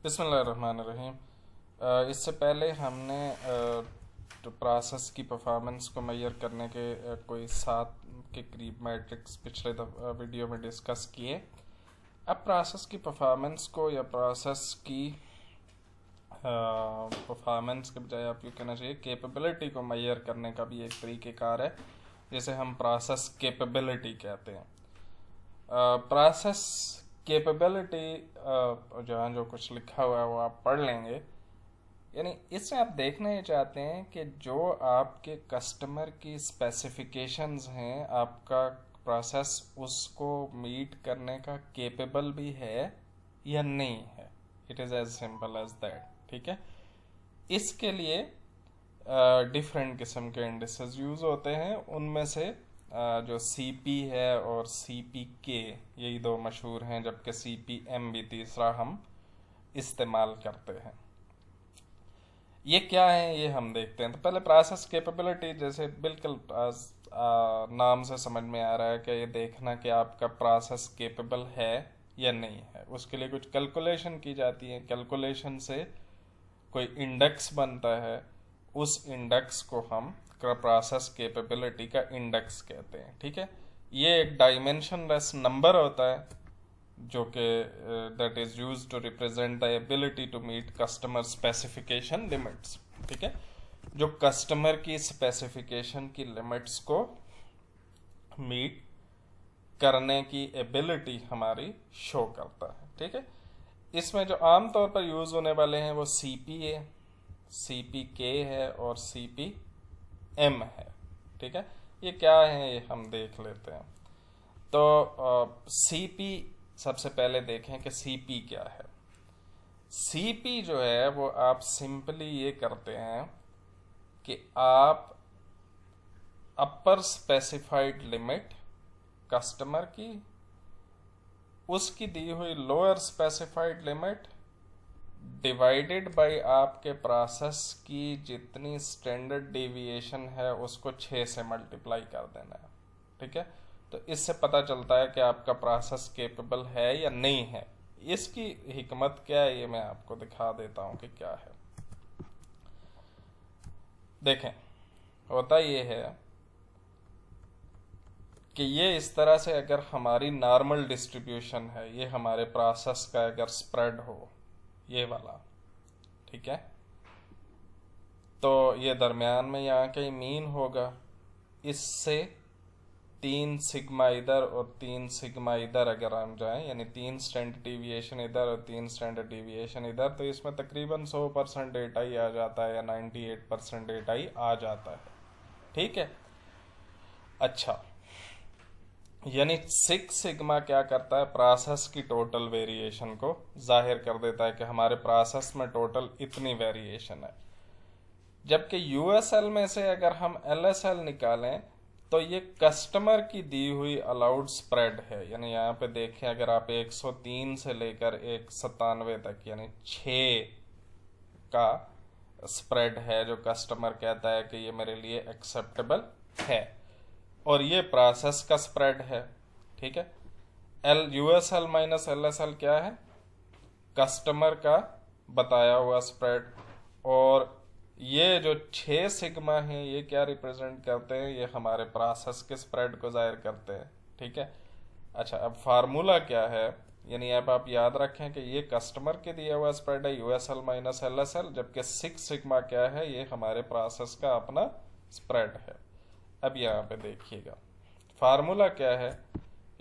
बिस्मिल्लाहिर्रहमानिर्रहीम। इससे पहले हमने तो प्रोसेस की परफॉर्मेंस को मेजर करने के कोई 7 के करीब मैट्रिक्स पिछले वीडियो में डिस्कस किए। अब प्रोसेस की परफॉर्मेंस को या प्रोसेस की परफॉर्मेंस के बजाय आप यूँ कहना चाहिए कैपेबिलिटी को मेजर करने का भी एक तरीक़ेकार है, जिसे हम प्रोसेस कैपेबिलिटी कहते हैं। प्रोसेस कैपेबिलिटी जहाँ जो कुछ लिखा हुआ है वो आप पढ़ लेंगे। यानी इसमें आप देखना ये चाहते हैं कि जो आपके कस्टमर की स्पेसिफिकेशंस हैं, आपका प्रोसेस उसको मीट करने का कैपेबल भी है या नहीं है। It is as simple as that. ठीक है, इसके लिए डिफरेंट किस्म के इंडिसेस यूज़ होते हैं। उनमें से जो CP है और CPK यही दो मशहूर हैं, जबकि CPM भी तीसरा हम इस्तेमाल करते हैं। ये क्या है ये हम देखते हैं। तो पहले प्रोसेस कैपेबिलिटी, जैसे बिल्कुल नाम से समझ में आ रहा है कि ये देखना कि आपका प्रोसेस कैपेबल है या नहीं है। उसके लिए कुछ कैलकुलेशन की जाती है। कैलकुलेशन से कोई इंडेक्स बनता है, उस इंडेक्स को हम प्रोसेस कैपेबिलिटी का इंडेक्स कहते हैं। ठीक है, ये एक डायमेंशनलेस नंबर होता है जो कि that is used to represent the ability to meet customer specification limits. ठीक है, जो कस्टमर की स्पेसिफिकेशन की लिमिट्स को मीट करने की एबिलिटी हमारी शो करता है। ठीक है, इसमें जो आमतौर पर यूज होने वाले हैं वो CP है, CPK है और CPM है। ठीक है, ये क्या है ये हम देख लेते हैं। तो CP सबसे पहले देखें कि CP क्या है। CP जो है वो आप सिंपली ये करते हैं कि आप अपर स्पेसिफाइड लिमिट कस्टमर की, उसकी दी हुई lower specified limit divided by आपके प्रोसेस की जितनी स्टैंडर्ड डेविएशन है उसको 6 से मल्टीप्लाई कर देना है। ठीक है, तो इससे पता चलता है कि आपका प्रोसेस कैपेबल है या नहीं है। इसकी हिकमत क्या है ये मैं आपको दिखा देता हूं कि क्या है। देखें, होता ये है कि ये इस तरह से अगर हमारी नॉर्मल डिस्ट्रीब्यूशन है, ये हमारे प्रोसेस का अगर स्प्रेड हो ये वाला, ठीक है, तो ये दरमियान में यहाँ कहीं मीन होगा। इससे 3 सिग्मा इधर और 3 सिग्मा इधर अगर हम जाएं, यानी 3 स्टैंडर्ड डिविएशन इधर और 3 स्टैंडर्ड डिविएशन इधर, तो इसमें तकरीबन 100% डेटा ही आ जाता है या 98% डेटा ही आ जाता है। ठीक है, अच्छा, यानी 6 सिग्मा क्या करता है, प्रोसेस की टोटल वेरिएशन को जाहिर कर देता है कि हमारे प्रोसेस में टोटल इतनी वेरिएशन है। जबकि USL में से अगर हम LSL निकालें तो ये कस्टमर की दी हुई अलाउड स्प्रेड है। यानी यहाँ पे देखें, अगर आप 103 से लेकर 197 तक यानी 6 का स्प्रेड है जो कस्टमर कहता है कि ये मेरे लिए एक्सेप्टेबल है, और ये प्रोसेस का स्प्रेड है। ठीक है, USL माइनस LSL क्या है, कस्टमर का बताया हुआ स्प्रेड, और ये जो 6 सिग्मा है ये क्या रिप्रेजेंट करते हैं, ये हमारे प्रोसेस के स्प्रेड को जाहिर करते हैं। ठीक है, अच्छा, अब फार्मूला क्या है, यानी अब आप याद रखें कि ये कस्टमर के दिया हुआ स्प्रेड है USL माइनस LSL, जबकि 6 सिग्मा क्या है, ये हमारे प्रोसेस का अपना स्प्रेड है। अब यहाँ पे देखिएगा फार्मूला क्या है,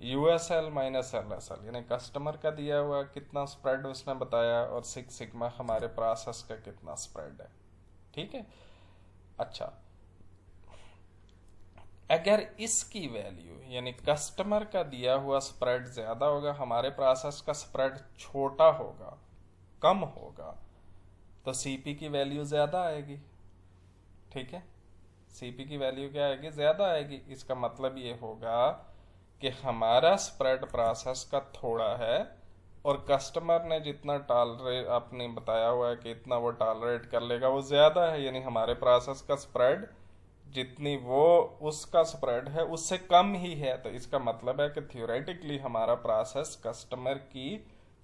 USL माइनस LSL, यानी कस्टमर का दिया हुआ कितना स्प्रेड उसने बताया और 6 सिग्मा हमारे प्रोसेस का कितना स्प्रेड है। ठीक है, अच्छा, अगर इसकी वैल्यू यानी कस्टमर का दिया हुआ स्प्रेड ज्यादा होगा, हमारे प्रोसेस का स्प्रेड छोटा होगा, कम होगा, तो CP की वैल्यू ज्यादा आएगी। ठीक है, CP की वैल्यू क्या आएगी, ज्यादा आएगी। इसका मतलब ये होगा कि हमारा स्प्रेड प्रोसेस का थोड़ा है और कस्टमर ने जितना टॉलरेट आपने बताया हुआ है कि इतना वो टॉलरेट कर लेगा वो ज्यादा है, यानी हमारे प्रोसेस का स्प्रेड जितनी वो उसका स्प्रेड है उससे कम ही है। तो इसका मतलब है कि थ्योरेटिकली हमारा प्रोसेस कस्टमर की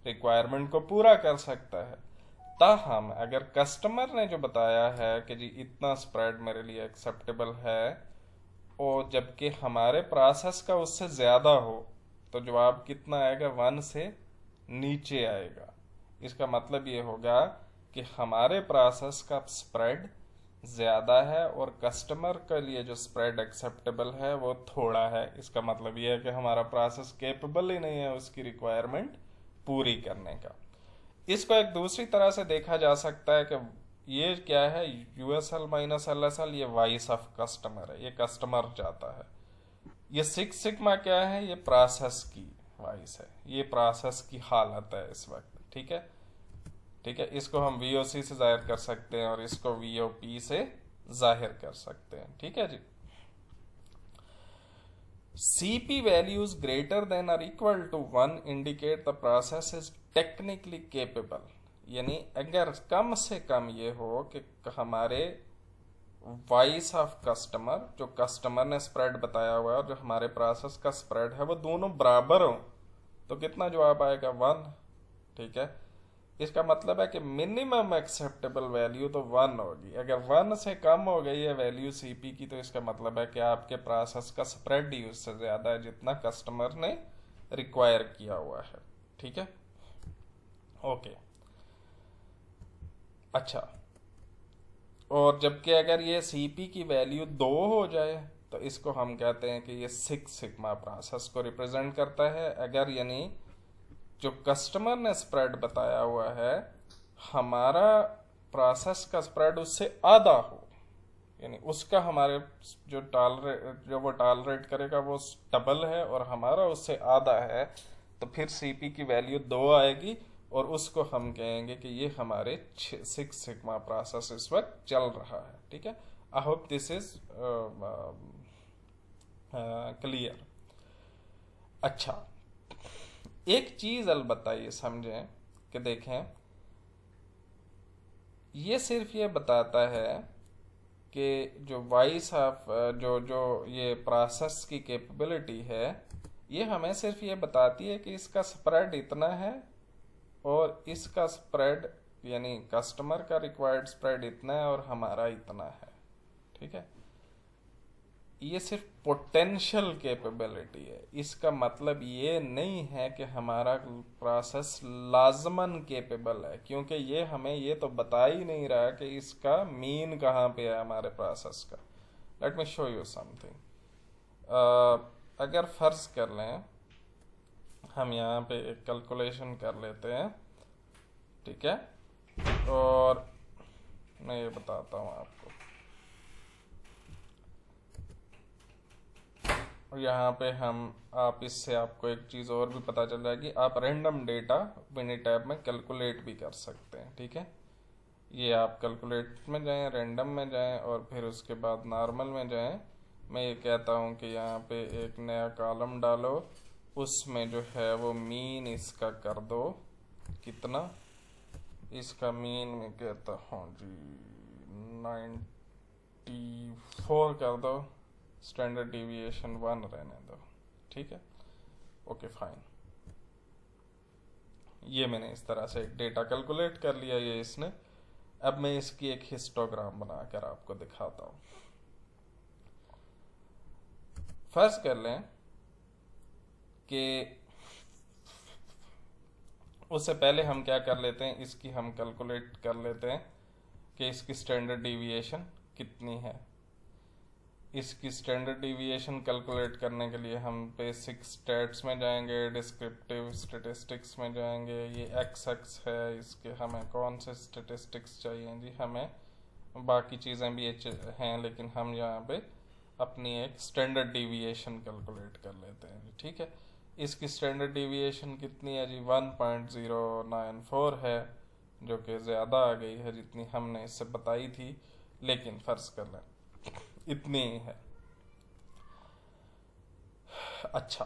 रिक्वायरमेंट को पूरा कर सकता है। ताहम अगर कस्टमर ने जो बताया है कि जी इतना स्प्रेड मेरे लिए एक्सेप्टेबल है, और जबकि हमारे प्रोसेस का उससे ज़्यादा हो, तो जवाब कितना आएगा? 1 से नीचे आएगा। इसका मतलब ये होगा कि हमारे प्रोसेस का स्प्रेड ज़्यादा है और कस्टमर के लिए जो स्प्रेड एक्सेप्टेबल है वो थोड़ा है। इसका मतलब ये है कि हमारा प्रोसेस कैपेबल ही नहीं है उसकी रिक्वायरमेंट पूरी करने का। इसको एक दूसरी तरह से देखा जा सकता है कि ये क्या है, यूएसएल माइनस एलएसएल, ये वॉइस ऑफ कस्टमर है, ये कस्टमर चाहता है। ये सिक्स सिग्मा क्या है? ये प्रोसेस की वॉइस है, ये प्रोसेस की हालत है इस वक्त। ठीक है, ठीक है। इसको हम वीओसी से जाहिर कर सकते हैं और इसको वीओपी से जाहिर कर सकते हैं। ठीक है जी। CP values greater than or equal to 1 indicate the process is technically capable। यानी अगर कम से कम ये हो कि हमारे वॉइस ऑफ कस्टमर, जो कस्टमर ने स्प्रेड बताया हुआ है और जो हमारे प्रोसेस का स्प्रेड है, वो दोनों बराबर हो, तो कितना जवाब आएगा? 1। ठीक है। इसका मतलब है कि मिनिमम एक्सेप्टेबल वैल्यू तो 1 होगी। अगर 1 से कम हो गई है वैल्यू सीपी की, तो इसका मतलब है कि आपके प्रोसेस का स्प्रेड ही उससे ज़्यादा है जितना कस्टमर ने रिक्वायर किया हुआ है। ठीक है, ओके। अच्छा, और जबकि अगर ये सीपी की वैल्यू 2 हो जाए, तो इसको हम कहते हैं कि ये 6 सिग्मा प्रोसेस को रिप्रेजेंट करता है। अगर यानी जो कस्टमर ने स्प्रेड बताया हुआ है, हमारा प्रोसेस का स्प्रेड उससे आधा हो, यानी उसका हमारे जो वो टॉलरेट करेगा वो डबल है और हमारा उससे आधा है, तो फिर सीपी की वैल्यू 2 आएगी और उसको हम कहेंगे कि ये हमारे 6 सिग्मा प्रोसेस इस वक्त चल रहा है। ठीक है, I hope this is clear. अच्छा, एक चीज अलबत्ता ये समझें कि देखें, ये सिर्फ ये बताता है कि जो वॉइस ऑफ जो जो ये प्रोसेस की कैपेबिलिटी है, ये हमें सिर्फ ये बताती है कि इसका स्प्रेड इतना है और इसका स्प्रेड यानी कस्टमर का रिक्वायर्ड स्प्रेड इतना है और हमारा इतना है। ठीक है, ये सिर्फ पोटेंशियल कैपेबिलिटी है। इसका मतलब ये नहीं है कि हमारा प्रोसेस लाजमन कैपेबल है, क्योंकि ये हमें ये तो बता ही नहीं रहा कि इसका मीन कहाँ पे है हमारे प्रोसेस का। Let me show you something. अगर फर्ज कर लें हम यहाँ पे एक कैलकुलेशन कर लेते हैं, ठीक है, और मैं ये बताता हूँ आपको। और यहाँ पे आप इससे आपको एक चीज़ और भी पता चल जाएगी, आप रैंडम डेटा मिनी टैब में कैलकुलेट भी कर सकते हैं। ठीक है, ये आप कैलकुलेट में जाएं, रैंडम में जाएं और फिर उसके बाद नॉर्मल में जाएं। मैं ये कहता हूँ कि यहाँ पे एक नया कॉलम डालो, उसमें जो है वो मीन इसका कर दो, कितना इसका मीन में कहता हूँ जी 94 कर दो, स्टैंडर्ड डिविएशन 1 रहने दो। ठीक है, ओके फाइन। ये मैंने इस तरह से डेटा कैलकुलेट कर लिया ये इसने। अब मैं इसकी एक हिस्टोग्राम बनाकर आपको दिखाता हूँ। फर्ज कर लें कि उससे पहले हम क्या कर लेते हैं, इसकी हम कैलकुलेट कर लेते हैं कि इसकी स्टैंडर्ड डिविएशन कितनी है। इसकी स्टैंडर्ड डिविएशन कैलकुलेट करने के लिए हम बेसिक स्टैट्स में जाएंगे, डिस्क्रिप्टिव स्टैटिस्टिक्स में जाएंगे। ये एक्स है, इसके हमें कौन से स्टैटिस्टिक्स चाहिए जी, हमें बाकी चीज़ें भी हैं, लेकिन हम यहाँ पे अपनी एक स्टैंडर्ड डिविएशन कैलकुलेट कर लेते हैं। ठीक है, इसकी स्टैंडर्ड डिविएशन कितनी है जी? 1.094 है, जो कि ज़्यादा आ गई है जितनी हमने इससे बताई थी, लेकिन फ़र्ज कर लें इतनी ही है। अच्छा,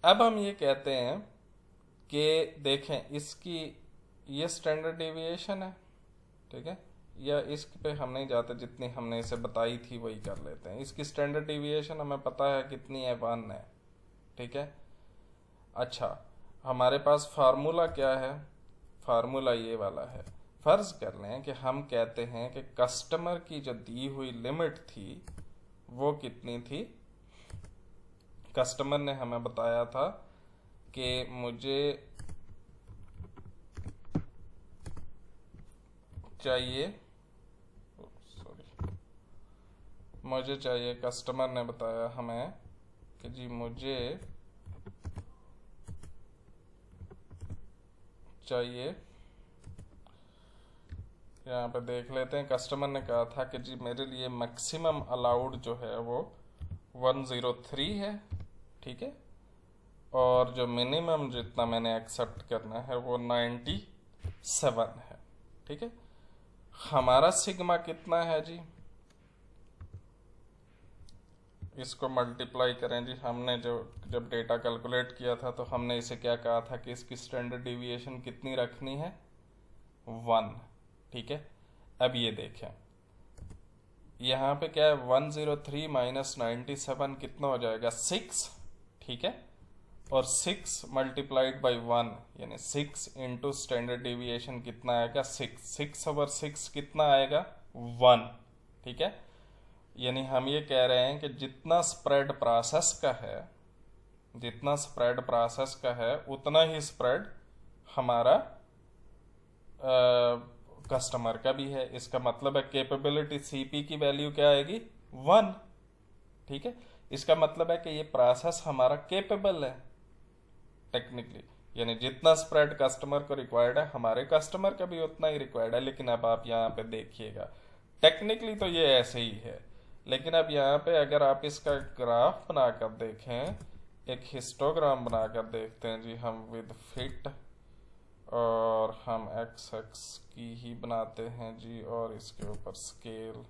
अब हम ये कहते हैं कि देखें इसकी ये स्टैंडर्ड डेविएशन है, ठीक है, या इस पे हम नहीं जाते, जितनी हमने इसे बताई थी वही कर लेते हैं। इसकी स्टैंडर्ड डेविएशन हमें पता है कितनी है, 1 है। ठीक है, अच्छा, हमारे पास फार्मूला क्या है? फार्मूला ये वाला है। फर्ज कर लें कि हम कहते हैं कि कस्टमर की जो दी हुई लिमिट थी वो कितनी थी। कस्टमर ने हमें बताया था कि मुझे चाहिए, कस्टमर ने बताया हमें कि जी मुझे चाहिए, यहाँ पे देख लेते हैं। कस्टमर ने कहा था कि जी मेरे लिए मैक्सिमम अलाउड जो है वो 103 है, ठीक है, और जो मिनिमम जितना मैंने एक्सेप्ट करना है वो 97 है, ठीक है। हमारा सिग्मा कितना है जी, इसको मल्टीप्लाई करें जी। हमने जब डेटा कैलकुलेट किया था तो हमने इसे क्या कहा था कि इसकी स्टैंडर्ड डिविएशन कितनी रखनी है, 1, ठीक है। अब ये देखें यहाँ पे क्या है, 103 माइनस 97 कितना हो जाएगा, 6, ठीक है, और 6 मल्टीप्लाइड बाई 1 यानी 6 इंटू स्टैंडर्ड डिविएशन कितना आएगा, 6 ओवर 6 कितना आएगा, 1, ठीक है। यानी हम ये कह रहे हैं कि जितना स्प्रेड प्रोसेस का है उतना ही स्प्रेड हमारा कस्टमर का भी है। इसका मतलब है कैपेबिलिटी सीपी की वैल्यू क्या आएगी, 1, ठीक है। इसका मतलब है कि ये प्रोसेस हमारा कैपेबल है टेक्निकली, यानी जितना स्प्रेड कस्टमर को रिक्वायर्ड है हमारे कस्टमर का भी उतना ही रिक्वायर्ड है। लेकिन अब आप यहाँ पे देखिएगा, टेक्निकली तो ये ऐसे ही है, लेकिन अब यहाँ पे अगर आप इसका ग्राफ बनाकर देखें, एक हिस्टोग्राम बनाकर देखते हैं जी हम विद फिट, और हम एक्स एक्स की ही बनाते हैं जी, और इसके ऊपर स्केल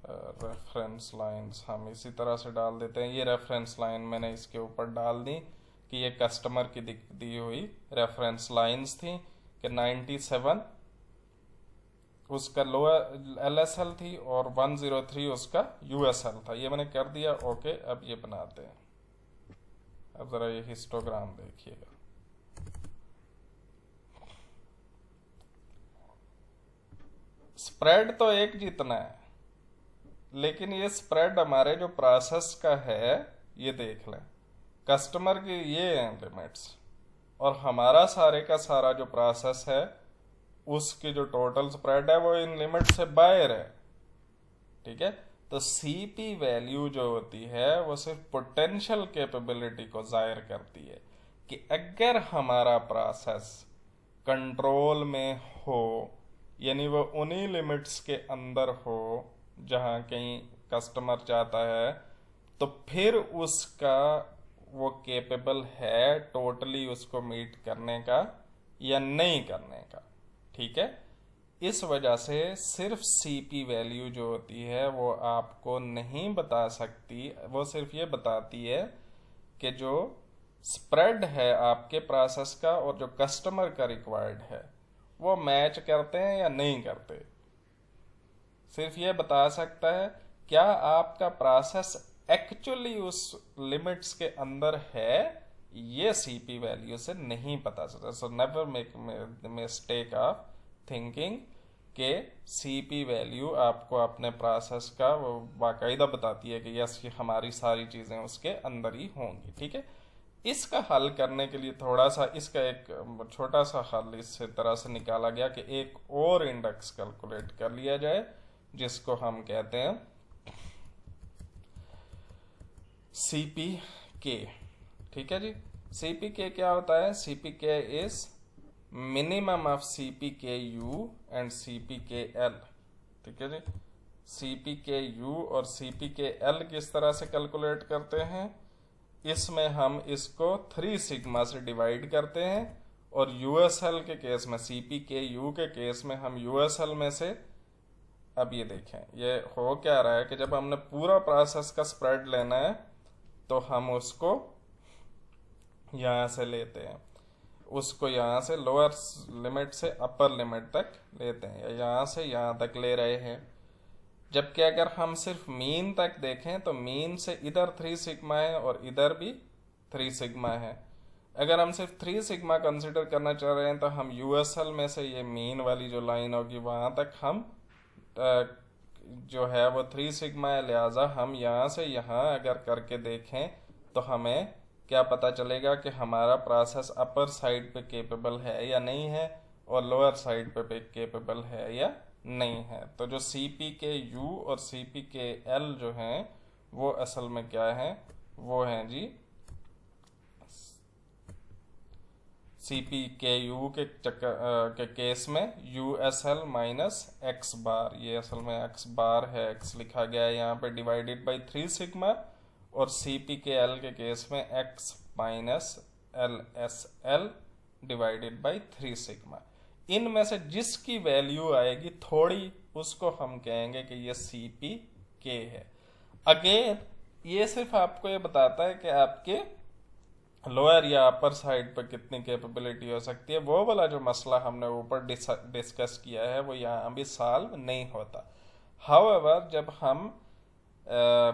रेफरेंस लाइंस हम इसी तरह से डाल देते हैं। ये रेफरेंस लाइन मैंने इसके ऊपर डाल दी कि ये कस्टमर की दी हुई रेफरेंस लाइंस थी कि 97 उसका लोअर LSL थी और 103 उसका USL था। ये मैंने कर दिया, ओके। अब ये बनाते हैं, अब जरा ये हिस्टोग्राम देखिएगा। स्प्रेड तो एक जितना है, लेकिन ये स्प्रेड हमारे जो प्रोसेस का है, ये देख लें, कस्टमर की ये हैं लिमिट्स, और हमारा सारे का सारा जो प्रोसेस है उसकी जो टोटल स्प्रेड है वो इन लिमिट से बाहर है, ठीक है। तो सीपी वैल्यू जो होती है वो सिर्फ पोटेंशियल कैपेबिलिटी को जाहिर करती है कि अगर हमारा प्रोसेस कंट्रोल में हो, यानी वो उन्हीं लिमिट्स के अंदर हो जहां कहीं कस्टमर चाहता है, तो फिर उसका वो कैपेबल है टोटली उसको मीट करने का या नहीं करने का, ठीक है। इस वजह से सिर्फ सीपी वैल्यू जो होती है वो आपको नहीं बता सकती, वो सिर्फ ये बताती है कि जो स्प्रेड है आपके प्रोसेस का और जो कस्टमर का रिक्वायर्ड है वो मैच करते हैं या नहीं करते। सिर्फ ये बता सकता है क्या आपका प्रोसेस एक्चुअली उस लिमिट्स के अंदर है, ये सीपी वैल्यू से नहीं पता चलता। So never make mistake of thinking के सीपी वैल्यू आपको अपने प्रोसेस का वो बाकायदा बताती है कि यस ये हमारी सारी चीज़ें उसके अंदर ही होंगी, ठीक है। इसका हल करने के लिए थोड़ा सा इसका एक छोटा सा हल इस तरह से निकाला गया कि एक और इंडेक्स कैलकुलेट कर लिया जाए जिसको हम कहते हैं सीपी के, ठीक है जी। सीपी के क्या होता है, सीपी के इज मिनिमम ऑफ सीपी के यू एंड सीपी के एल, ठीक है जी। सीपी के यू और सीपी के एल किस तरह से कैलकुलेट करते हैं, इसमें हम इसको 3 सिग्मा से डिवाइड करते हैं, और यूएसएल के केस में, सीपी के यू के केस में हम यूएसएल में से, अब ये देखें ये हो क्या रहा है कि जब हमने पूरा प्रोसेस का स्प्रेड लेना है तो हम उसको यहाँ से लेते हैं, उसको यहाँ से लोअर लिमिट से अपर लिमिट तक लेते हैं, या यहाँ से यहाँ तक ले रहे हैं। जबकि अगर हम सिर्फ मीन तक देखें तो मीन से इधर 3 सिग्मा है और इधर भी 3 सिग्मा है। अगर हम सिर्फ 3 सिग्मा कंसिडर करना चाह रहे हैं तो हम यूएसएल में से ये मीन वाली जो लाइन होगी वहाँ तक हम जो है वो 3 सिग्मा है, लिहाजा हम यहाँ से यहाँ अगर करके देखें तो हमें क्या पता चलेगा कि हमारा प्रोसेस अपर साइड पे केपेबल है या नहीं है और लोअर साइड पे केपेबल है या नहीं है। तो जो सी पी के यू और सी पी के एल जो हैं वो असल में क्या है, वो हैं जी सी पी के यू के केस में U S L minus X bar, ये असल में एक्स बार है, एक्स लिखा गया है यहाँ पे, डिवाइडेड बाई 3 सिग्मा, और सी पी के एल के केस में x minus L S L divided by 3 sigma. इनमें से जिसकी वैल्यू आएगी थोड़ी उसको हम कहेंगे कि ये सी पी के है। अगेन ये सिर्फ आपको ये बताता है कि आपके लोअर या अपर साइड पर कितनी कैपेबिलिटी हो सकती है। वो वाला जो मसला हमने ऊपर डिस्कस किया है वो यहाँ भी सॉल्व नहीं होता। हाउएवर जब हम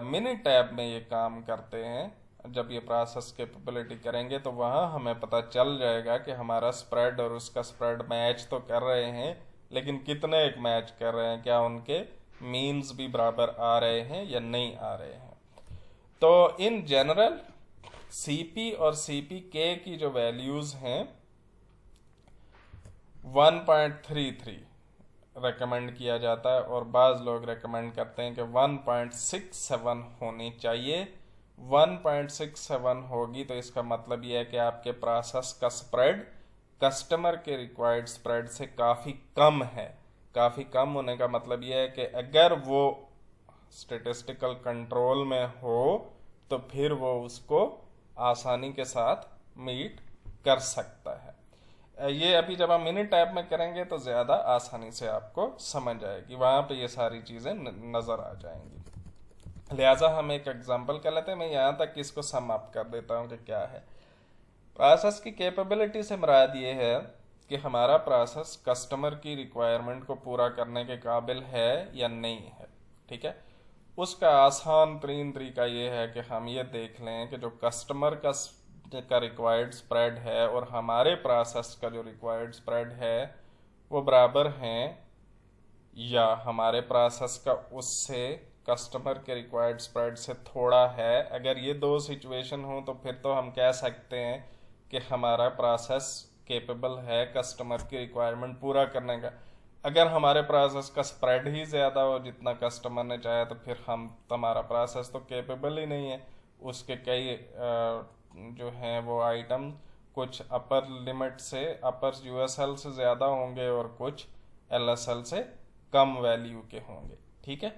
मिनी टैब में ये काम करते हैं, जब ये प्रोसेस कैपेबिलिटी करेंगे तो वहाँ हमें पता चल जाएगा कि हमारा स्प्रेड और उसका स्प्रेड मैच तो कर रहे हैं, लेकिन कितने एक मैच कर रहे हैं, क्या उनके मीन्स भी बराबर आ रहे हैं या नहीं आ रहे हैं। तो इन जनरल सीपी और सीपी के की जो वैल्यूज हैं 1.33 रेकमेंड किया जाता है और बाज लोग रेकमेंड करते हैं कि 1.67 होनी चाहिए। 1.67 होगी तो इसका मतलब यह है कि आपके प्रोसेस का स्प्रेड कस्टमर के रिक्वायर्ड स्प्रेड से काफ़ी कम है। काफ़ी कम होने का मतलब यह है कि अगर वो स्टेटिस्टिकल कंट्रोल में हो तो फिर वो उसको आसानी के साथ मीट कर सकता है। ये अभी जब हम मिनी टैब में करेंगे तो ज़्यादा आसानी से आपको समझ आएगी, वहाँ पे ये सारी चीज़ें नज़र आ जाएंगी। लिहाजा हम एक एग्जांपल कर लेते हैं। मैं यहाँ तक इसको सम अप कर देता हूँ कि क्या है। प्रोसेस की कैपेबिलिटी से मुराद ये है कि हमारा प्रोसेस कस्टमर की रिक्वायरमेंट को पूरा करने के काबिल है या नहीं है। ठीक है, उसका आसान तरीन तरीका ये है कि हम ये देख लें कि जो कस्टमर का रिक्वायर्ड स्प्रेड है और हमारे प्रोसेस का जो रिक्वायर्ड स्प्रेड है वो बराबर हैं या हमारे प्रोसेस का उससे कस्टमर के रिक्वायर्ड स्प्रेड से थोड़ा है। अगर ये दो सिचुएशन हो तो फिर तो हम कह सकते हैं कि हमारा प्रोसेस केपेबल है कस्टमर की रिक्वायरमेंट पूरा करने का। अगर हमारे प्रोसेस का स्प्रेड ही ज़्यादा हो जितना कस्टमर ने चाहा तो फिर हमारा प्रोसेस तो केपेबल ही नहीं है। उसके कई जो हैं वो आइटम कुछ अपर लिमिट से, अपर यूएसएल से ज़्यादा होंगे और कुछ एलएसएल से कम वैल्यू के होंगे। ठीक है,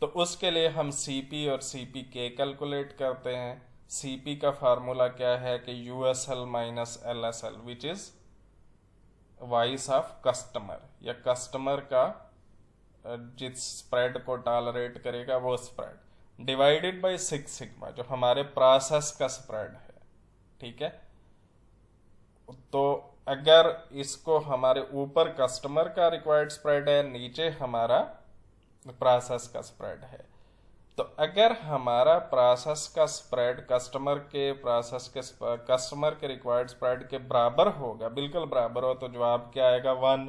तो उसके लिए हम सीपी और सीपी के कैलकुलेट करते हैं। सीपी का फार्मूला क्या है कि USL minus LSL which is voice of customer, या कस्टमर का जिस स्प्रेड को टॉलरेट करेगा वो स्प्रेड, डिवाइडेड बाय 6 सिग्मा जो हमारे प्रोसेस का स्प्रेड है। ठीक है, तो अगर इसको हमारे ऊपर कस्टमर का रिक्वायर्ड स्प्रेड है, नीचे हमारा प्रोसेस का स्प्रेड है, तो अगर हमारा प्रोसेस का स्प्रेड कस्टमर के रिक्वायर्ड स्प्रेड के बराबर होगा, बिल्कुल बराबर हो, तो जवाब क्या आएगा 1।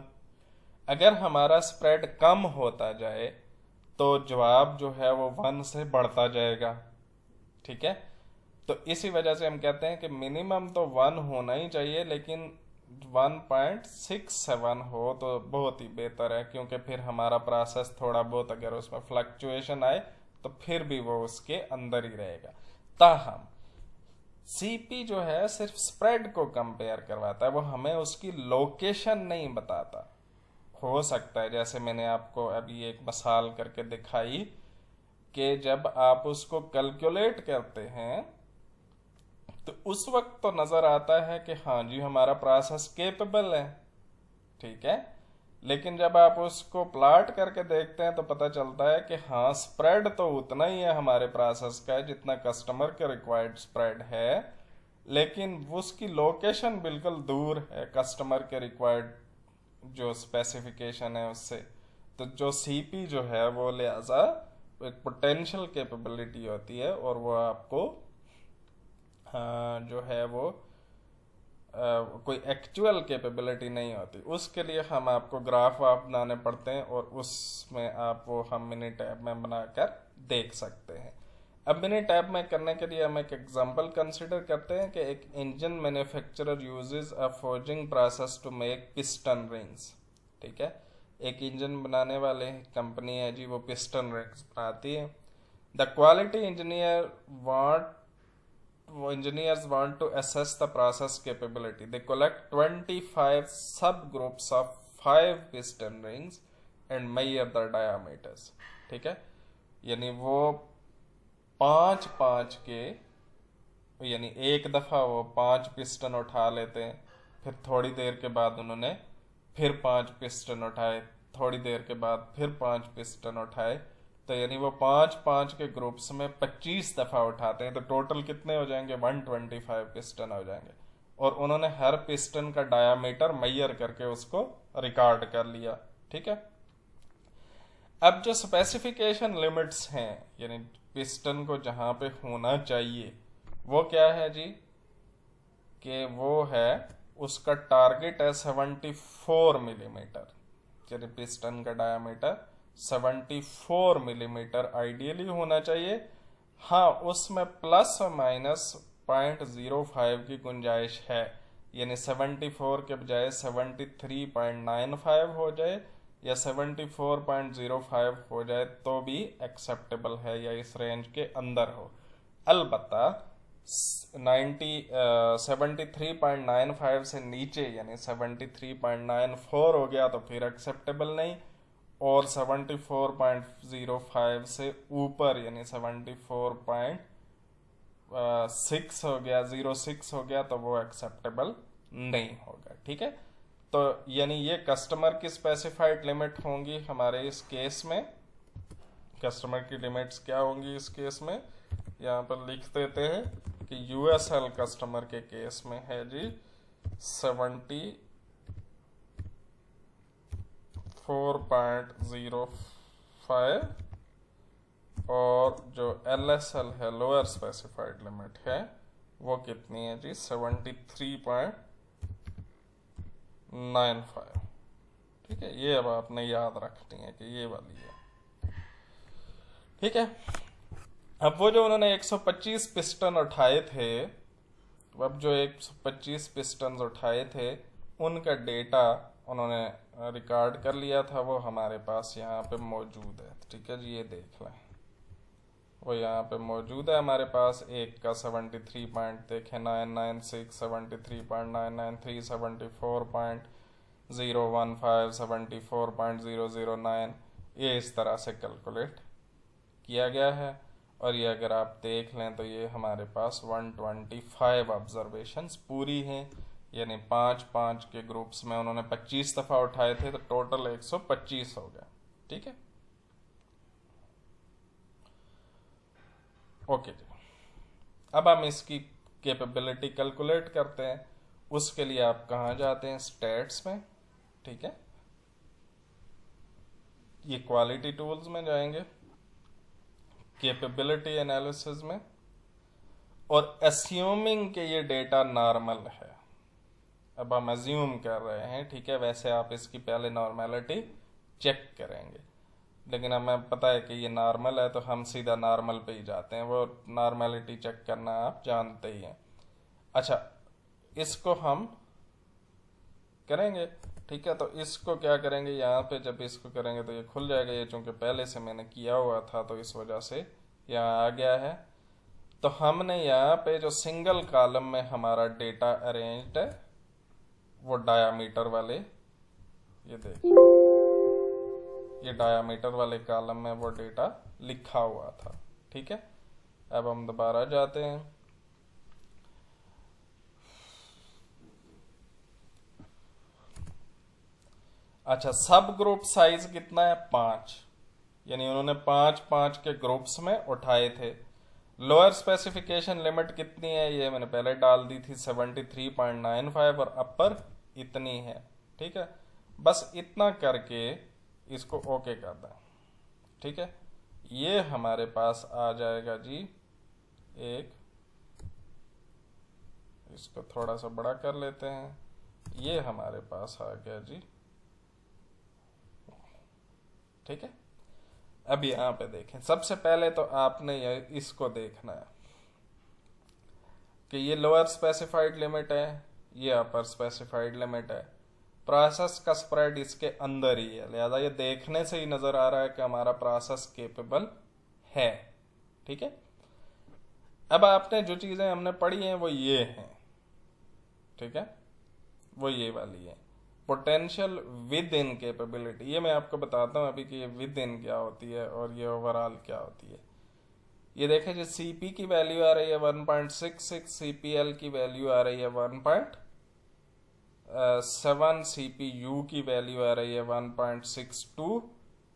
अगर हमारा स्प्रेड कम होता जाए तो जवाब जो है वो 1 से बढ़ता जाएगा। ठीक है, तो इसी वजह से हम कहते हैं कि मिनिमम तो 1 होना ही चाहिए, लेकिन 1.67 हो तो बहुत ही बेहतर है, क्योंकि फिर हमारा प्रोसेस थोड़ा बहुत अगर उसमें फ्लक्चुएशन आए तो फिर भी वो उसके अंदर ही रहेगा। ताहम सीपी जो है सिर्फ स्प्रेड को कंपेयर करवाता है, वो हमें उसकी लोकेशन नहीं बताता। हो सकता है जैसे मैंने आपको अभी एक मिसाल करके दिखाई कि जब आप उसको कैलकुलेट करते हैं तो उस वक्त तो नजर आता है कि हाँ जी हमारा प्रोसेस केपेबल है। ठीक है, लेकिन जब आप उसको प्लॉट करके देखते हैं तो पता चलता है कि हाँ स्प्रेड तो उतना ही है हमारे प्रोसेस का जितना कस्टमर के रिक्वायर्ड स्प्रेड है, लेकिन उसकी लोकेशन बिल्कुल दूर है कस्टमर के रिक्वायर्ड जो स्पेसिफिकेशन है उससे। तो जो सीपी जो है वो लिहाजा एक पोटेंशियल कैपेबिलिटी होती है और वो आपको जो है वो कोई एक्चुअल कैपेबिलिटी नहीं होती। उसके लिए हम आपको ग्राफ वाफ बनाने पड़ते हैं और उसमें आप वो हम मिनी टैब में बनाकर देख सकते हैं। अब मिनी टैब में करने के लिए हम एक एग्जांपल कंसिडर करते हैं कि एक engine manufacturer uses a forging process to make piston rings. ठीक है, एक इंजन बनाने वाले कंपनी है जी, वो पिस्टन रिंग्स बनाती है। The quality engineers want to assess the process capability. They collect 25 subgroups of 5 piston rings and measure the diameters. ठीक है, यानी वो 5 के, यानी एक दफ़ा वो 5 पिस्टन उठा लेते हैं, फिर थोड़ी देर के बाद उन्होंने फिर 5 पिस्टन उठाए, थोड़ी देर के बाद फिर 5 पिस्टन उठाए, तो यानी वो 5 के ग्रुप्स में 25 दफ़ा उठाते हैं, तो टोटल कितने हो जाएंगे? 125 पिस्टन हो जाएंगे। और उन्होंने हर पिस्टन का डायामीटर मेजर करके उसको रिकॉर्ड कर लिया। ठीक है, अब जो स्पेसिफिकेशन लिमिट्स हैं, यानी पिस्टन को जहां पे होना चाहिए, वो क्या है जी? कि वो है, उसका टारगेट है 74 मिलीमीटर, यानी पिस्टन का डायामीटर 74 मिलीमीटर आइडियली होना चाहिए। हाँ, उसमें प्लस और माइनस 0.05 की गुंजाइश है, यानी 74 के बजाय 73.95 हो जाए या 74.05 हो जाए तो भी एक्सेप्टेबल है, या इस रेंज के अंदर हो। अलबत्ता 73.95 से नीचे यानी 73.94 हो गया तो फिर एक्सेप्टेबल नहीं, और 74.05 से ऊपर यानी 74.6 हो गया, 06 हो गया, तो वो एक्सेप्टेबल नहीं होगा। ठीक है, तो यानी ये कस्टमर की स्पेसिफाइड लिमिट होंगी हमारे इस केस में। कस्टमर की लिमिट्स क्या होंगी इस केस में? यहाँ पर लिख देते हैं कि यूएसएल कस्टमर के केस में है जी 74.05, और जो एलएसएल है लोअर स्पेसिफाइड लिमिट है वो कितनी है जी? 73.95। ठीक है, ये अब आपने याद रखनी है कि ये वाली है। ठीक है, अब वो जो उन्होंने 125 पिस्टन उठाए थे, अब जो 125 पिस्टन उठाए थे उनका डेटा उन्होंने रिकॉर्ड कर लिया था, वो हमारे पास यहाँ पे मौजूद है। ठीक है जी, ये देख लें, वो यहाँ पे मौजूद है हमारे पास। एक का 73 पॉइंट देखें 996, 73.993, 74.015, 74.009, ये इस तरह से कैलकुलेट किया गया है। और ये अगर आप देख लें तो ये हमारे पास 125 ऑब्जर्वेशंस पूरी हैं, यानी 5 के ग्रुप्स में उन्होंने 25 दफ़ा उठाए थे, तो टोटल 125 हो गया। ठीक है, ओके जी। अब हम इसकी कैपेबिलिटी कैलकुलेट करते हैं। उसके लिए आप कहाँ जाते हैं? स्टैट्स में। ठीक है, ये क्वालिटी टूल्स में जाएंगे, कैपेबिलिटी एनालिसिस में, और अस्यूमिंग के ये डेटा नॉर्मल है, अब हम अज्यूम कर रहे हैं। ठीक है, वैसे आप इसकी पहले नॉर्मेलिटी चेक करेंगे, लेकिन हमें पता है कि ये नॉर्मल है तो हम सीधा नॉर्मल पे ही जाते हैं, वो नॉर्मेलिटी चेक करना आप जानते ही हैं। अच्छा, इसको हम करेंगे। ठीक है, तो इसको क्या करेंगे, यहाँ पे जब इसको करेंगे तो ये खुल जाएगा। ये चूंकि पहले से मैंने किया हुआ था तो इस वजह से यहाँ आ गया है। तो हमने यहाँ पे जो सिंगल कॉलम में हमारा डेटा अरेंज्ड है वो डायामीटर वाले, ये देखिए, ये डायामीटर वाले कॉलम में वो डेटा लिखा हुआ था। ठीक है, अब हम दोबारा जाते हैं। अच्छा, सब ग्रुप साइज कितना है? 5, यानी उन्होंने 5 के ग्रुप्स में उठाए थे। लोअर स्पेसिफिकेशन लिमिट कितनी है? ये मैंने पहले डाल दी थी 73.95, और अपर इतनी है। ठीक है, बस इतना करके इसको ओके कर दें। ठीक है, ये हमारे पास आ जाएगा जी एक इसको थोड़ा सा बड़ा कर लेते हैं। ये हमारे पास आ गया जी, ठीक है। अब यहाँ पे देखें, सबसे पहले तो आपने इसको देखना है कि ये लोअर स्पेसिफाइड लिमिट है, ये अपर स्पेसिफाइड लिमिट है। प्रोसेस का स्प्रेड इसके अंदर ही है, लिहाजा ये देखने से ही नजर आ रहा है कि हमारा प्रोसेस केपेबल है, ठीक है। अब आपने जो चीजें हमने पढ़ी हैं वो ये हैं, ठीक है, वो ये वाली है। पोटेंशियल विद इन कैपेबिलिटी, ये मैं आपको बताता हूँ अभी कि ये विद इन क्या होती है और ये ओवरऑल क्या होती है। ये देखें जी, सीपी की वैल्यू आ रही है 1.66, सीपीएल की वैल्यू आ रही है 1.7, सीपीयू की वैल्यू आ रही है 1.62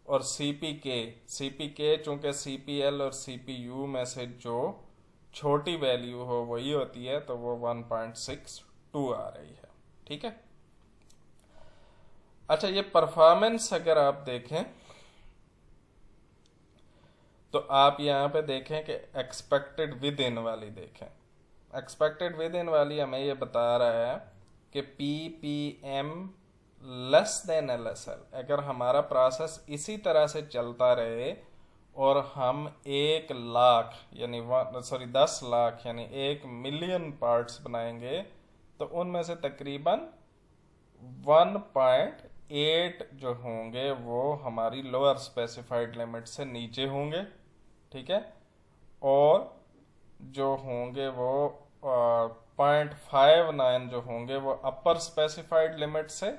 और सीपीके चूंकि सीपीएल और सीपीयू में से जो छोटी वैल्यू हो वही होती है, तो वो 1.62 आ रही है, ठीक है। अच्छा, ये परफॉर्मेंस अगर आप देखें तो आप यहां पे देखें कि एक्सपेक्टेड विद इन वाली देखें। एक्सपेक्टेड विद इन वाली हमें ये बता रहा है कि पीपीएम लेस देन एलएसएल। अगर हमारा प्रोसेस इसी तरह से चलता रहे और हम 1 लाख यानी 10 लाख यानी 1 मिलियन पार्ट्स बनाएंगे, तो उनमें से तकरीबन 1.8 जो होंगे वो हमारी लोअर स्पेसिफाइड लिमिट से नीचे होंगे, ठीक है, और जो होंगे वो 0.59 जो होंगे वो अपर स्पेसिफाइड लिमिट से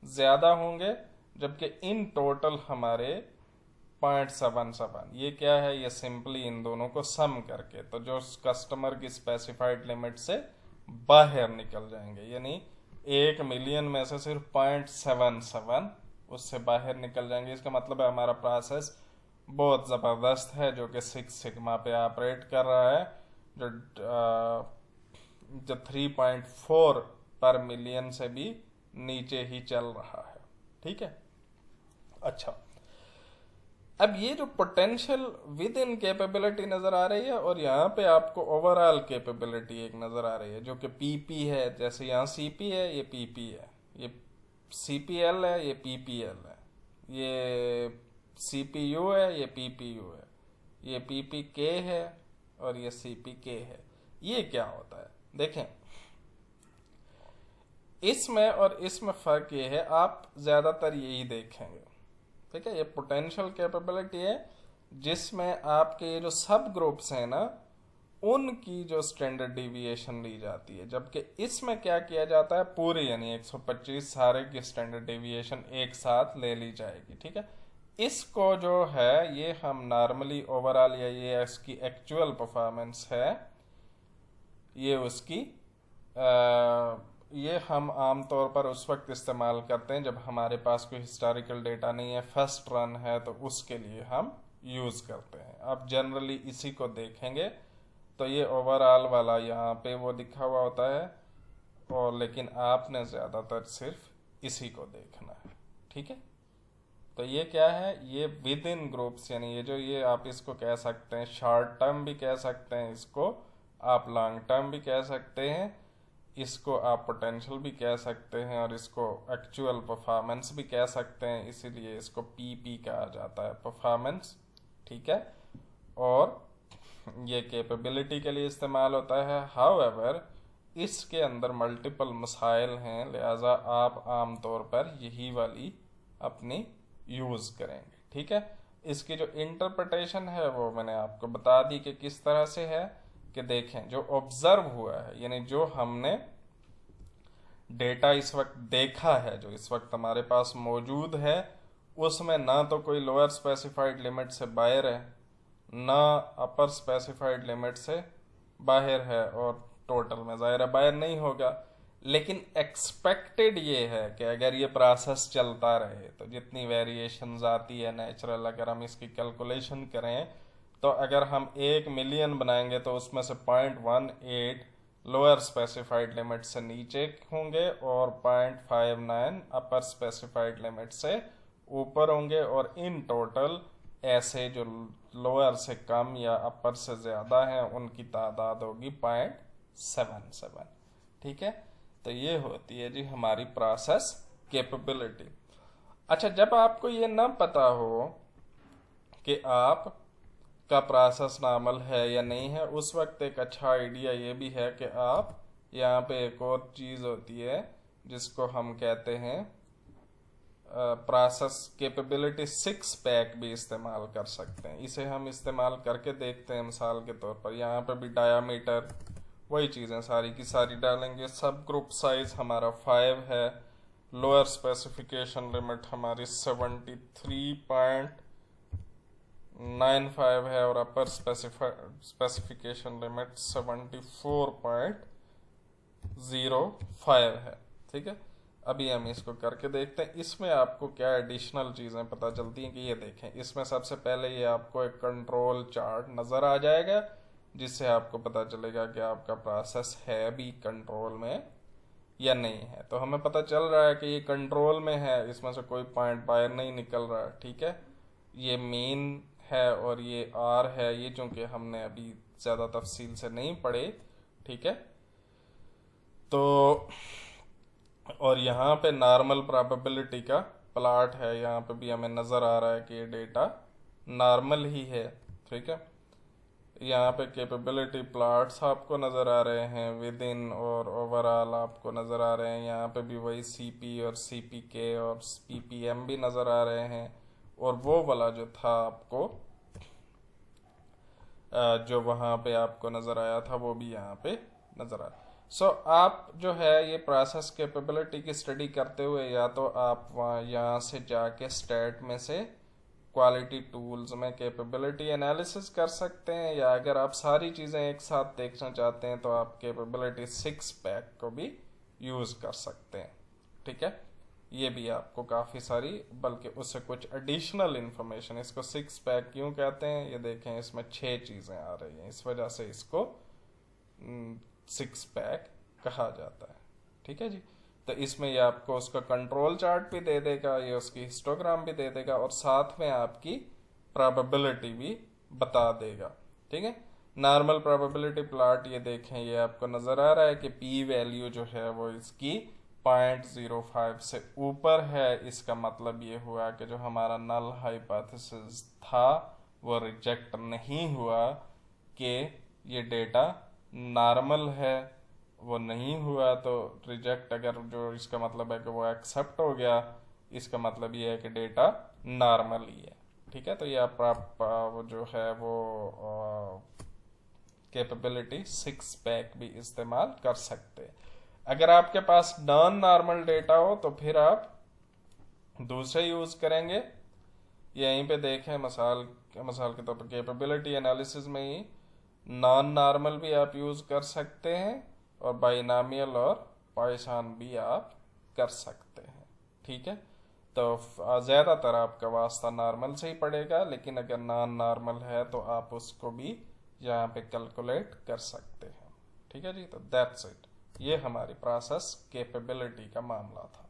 ज्यादा होंगे, जबकि इन टोटल हमारे 0.77। ये क्या है, ये सिंपली इन दोनों को सम करके, तो जो कस्टमर की स्पेसिफाइड लिमिट से बाहर निकल जाएंगे, यानी 1 मिलियन में से सिर्फ 0.77 उससे बाहर निकल जाएंगे। इसका मतलब है हमारा प्रोसेस बहुत ज़बरदस्त है, जो कि 6 सिग्मा पे ऑपरेट कर रहा है, जो 3.4 पर मिलियन से भी नीचे ही चल रहा है, ठीक है। अच्छा, अब ये जो पोटेंशियल विद इन कैपेबिलिटी नजर आ रही है और यहाँ पे आपको ओवरऑल कैपेबिलिटी एक नजर आ रही है जो कि पीपी है। जैसे यहाँ सीपी है, ये पीपी है, ये सीपीएल है, ये पीपीएल है, ये सीपीयू है, ये पीपीयू है, ये पीपीके है और ये सीपीके है। ये क्या होता है देखें, इसमें और इसमें फर्क ये है, आप ज्यादातर यही देखेंगे, ठीक है। ये पोटेंशियल कैपेबिलिटी है जिसमें आपके ये जो सब ग्रुप्स हैं ना, उनकी जो स्टैंडर्ड डिविएशन ली जाती है, जबकि इसमें क्या किया जाता है, पूरी यानी 125 सारे की स्टैंडर्ड डिविएशन एक साथ ले ली जाएगी, ठीक है। इसको जो है ये हम नॉर्मली ओवरऑल या ये इसकी एक्चुअल परफॉर्मेंस है, ये उसकी ये हम आमतौर पर उस वक्त इस्तेमाल करते हैं जब हमारे पास कोई हिस्टोरिकल डेटा नहीं है, फर्स्ट रन है, तो उसके लिए हम यूज करते हैं। अब जनरली इसी को देखेंगे तो ये ओवरऑल वाला यहाँ पे वो लिखा हुआ होता है, और लेकिन आपने ज्यादातर सिर्फ इसी को देखना है, ठीक है। तो ये क्या है, ये विद इन ग्रुप्स, यानी ये जो ये आप इसको कह सकते हैं शॉर्ट टर्म भी कह सकते हैं, इसको आप लॉन्ग टर्म भी कह सकते हैं, इसको आप पोटेंशियल भी कह सकते हैं और इसको एक्चुअल परफॉर्मेंस भी कह सकते हैं, इसीलिए इसको पीपी कहा जाता है, परफॉर्मेंस, ठीक है। और ये कैपेबिलिटी के लिए इस्तेमाल होता है। हाउएवर इसके अंदर मल्टीपल मसाइल हैं, लिहाजा आप आमतौर पर यही वाली अपनी यूज करेंगे, ठीक है। इसकी जो इंटरप्रिटेशन है वो मैंने आपको बता दी कि किस तरह से है, कि देखें जो ऑब्जर्व हुआ है, यानी जो हमने डेटा इस वक्त देखा है, जो इस वक्त हमारे पास मौजूद है, उसमें ना तो कोई लोअर स्पेसिफाइड लिमिट से बाहर है, ना अपर स्पेसिफाइड लिमिट से बाहर है, और टोटल में ज़ाहिर है बाहर नहीं होगा, लेकिन एक्सपेक्टेड ये है कि अगर ये प्रोसेस चलता रहे तो जितनी वेरिएशंस आती है नेचुरल, अगर हम इसकी कैलकुलेशन करें तो अगर हम 1 मिलियन बनाएंगे तो उसमें से 0.18 लोअर स्पेसिफाइड लिमिट से नीचे होंगे और 0.59 अपर स्पेसिफाइड लिमिट से ऊपर होंगे, और इन टोटल ऐसे जो लोअर से कम या अपर से ज्यादा हैं उनकी तादाद होगी 0.77। ठीक है, तो ये होती है जी हमारी प्रोसेस कैपेबिलिटी। अच्छा, जब आपको ये ना पता हो कि आप का प्रोसेस नॉर्मल है या नहीं है, उस वक्त एक अच्छा आइडिया ये भी है कि आप यहाँ पे एक और चीज़ होती है जिसको हम कहते हैं प्रोसेस कैपेबिलिटी 6 पैक भी इस्तेमाल कर सकते हैं। इसे हम इस्तेमाल करके देखते हैं मिसाल के तौर पर। यहाँ पे भी डायामीटर वही चीज़ें सारी की सारी डालेंगे। सब ग्रुप साइज हमारा 5 है, लोअर स्पेसिफिकेशन लिमिट हमारी 73.95 है और अपर स्पेसिफिकेशन लिमिट 74.05 है। ठीक है, अभी हम इसको करके देखते हैं। इसमें आपको क्या एडिशनल चीज़ें पता चलती हैं कि ये देखें, इसमें सबसे पहले ये आपको एक कंट्रोल चार्ट नज़र आ जाएगा जिससे आपको पता चलेगा कि आपका प्रोसेस है भी कंट्रोल में या नहीं है। तो हमें पता चल रहा है कि ये कंट्रोल में है, इसमें से कोई पॉइंट बाहर नहीं निकल रहा है। ठीक है, ये मेन है और ये आर है, ये चूंकि हमने अभी ज़्यादा तफसील से नहीं पढ़े। ठीक है, तो और यहाँ पे नॉर्मल प्रोबेबिलिटी का प्लॉट है, यहाँ पे भी हमें नज़र आ रहा है कि ये डेटा नॉर्मल ही है। ठीक है, यहाँ पे कैपेबिलिटी प्लॉट्स आपको नज़र आ रहे हैं विद इन और ओवरऑल आपको नज़र आ रहे हैं। यहाँ पे भी वही सीपी और सीपीके और पीपीएम भी नज़र आ रहे हैं, और वो वाला जो था आपको जो वहाँ पे आपको नज़र आया था वो भी यहाँ पे नज़र आ। सो आप जो है ये प्रोसेस कैपेबिलिटी की स्टडी करते हुए या तो आप वहाँ यहाँ से जाके स्टैट में से क्वालिटी टूल्स में कैपेबिलिटी एनालिसिस कर सकते हैं, या अगर आप सारी चीज़ें एक साथ देखना चाहते हैं तो आप कैपेबिलिटी 6 पैक को भी यूज़ कर सकते हैं। ठीक है, ये भी आपको काफ़ी सारी, बल्कि उससे कुछ एडिशनल इंफॉर्मेशन, इसको 6 पैक क्यों कहते हैं ये देखें, इसमें 6 चीज़ें आ रही हैं, इस वजह से इसको 6 पैक कहा जाता है। ठीक है जी, तो इसमें ये आपको उसका कंट्रोल चार्ट भी दे देगा, ये उसकी हिस्टोग्राम भी दे देगा और साथ में आपकी प्रोबेबिलिटी भी बता देगा। ठीक है, नॉर्मल प्रोबेबिलिटी प्लॉट ये देखें, ये आपको नज़र आ रहा है कि पी वैल्यू जो है वो इसकी 0.05 से ऊपर है। इसका मतलब ये हुआ कि जो हमारा नल हाइपोथेसिस था वो रिजेक्ट नहीं हुआ, कि ये डेटा नॉर्मल है, वो नहीं हुआ। तो रिजेक्ट अगर जो इसका मतलब है कि वो एक्सेप्ट हो गया, इसका मतलब ये है कि डेटा नॉर्मल ही है। ठीक है, तो ये आप वो जो है वो कैपेबिलिटी 6 पैक भी इस्तेमाल कर सकते हैं। अगर आपके पास नॉन नॉर्मल डेटा हो तो फिर आप दूसरे यूज करेंगे। यहीं पे देखें, मिसाल के तौर पर कैपेबिलिटी एनालिसिस में ही नॉन नॉर्मल भी आप यूज कर सकते हैं और बाइनॉमियल और पॉइसन भी आप कर सकते हैं। ठीक है, तो ज़्यादातर आपका वास्ता नॉर्मल से ही पड़ेगा, लेकिन अगर नॉन नॉर्मल है तो आप उसको भी यहाँ पे कैलकुलेट कर सकते हैं। ठीक है जी, तो दैट्स इट, ये हमारी प्रोसेस कैपेबिलिटी का मामला था।